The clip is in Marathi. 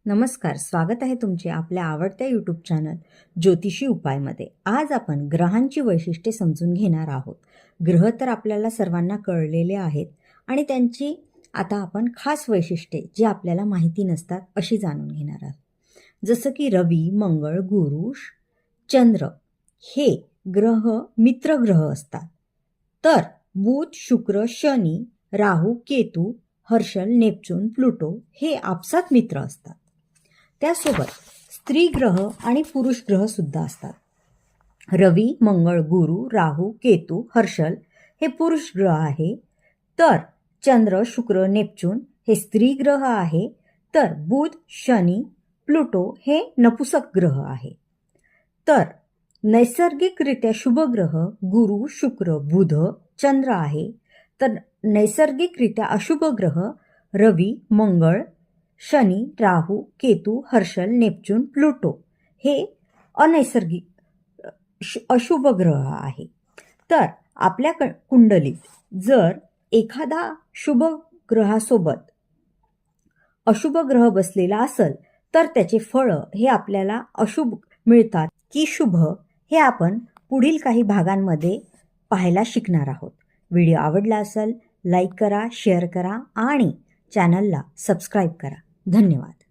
नमस्कार, स्वागत आहे तुमचे आपल्या आवडत्या यूट्यूब चॅनल ज्योतिषी उपायमध्ये. आज आपण ग्रहांची वैशिष्ट्ये समजून घेणार आहोत. ग्रह तर आपल्याला सर्वांना कळलेले आहेत आणि त्यांची आता आपण खास वैशिष्ट्ये जी आपल्याला माहिती नसतात अशी जाणून घेणार आहोत. जसं की रवी, मंगळ, गुरु, चंद्र हे ग्रह मित्र ग्रह असतात. तर बुध, शुक्र, शनी, राहू, केतू, हर्षल, नेपच्यून, प्लुटो हे आपसात मित्र असतात. त्यासोबत स्त्री ग्रह आणि पुरुष ग्रह सुद्धा असतात. रवी, मंगळ, गुरु, राहू, केतू, हर्षल हे पुरुष ग्रह आहे. तर चंद्र, शुक्र, नेपच्यून हे स्त्री ग्रह आहे. तर बुध, शनी, प्लुटो हे नपुसक ग्रह आहे. तर नैसर्गिकरित्या शुभ ग्रह गुरु, शुक्र, बुध, चंद्र आहे. तर नैसर्गिकरित्या अशुभ ग्रह रवी, मंगळ, शनी, राहू, केतू, हर्षल, नेपच्यून, प्लुटो हे अनैसर्गिक अशुभ ग्रह आहे. तर आपल्या कुंडलीत जर एखादा शुभ ग्रहासोबत अशुभ ग्रह बसलेला असेल तर त्याचे फळ हे आपल्याला अशुभ मिळतात की शुभ हे आपण पुढील काही भागांमध्ये पाहायला शिकणार आहोत. व्हिडिओ आवडला असेल लाईक करा, शेअर करा आणि चॅनलला सबस्क्राईब करा. धन्यवाद.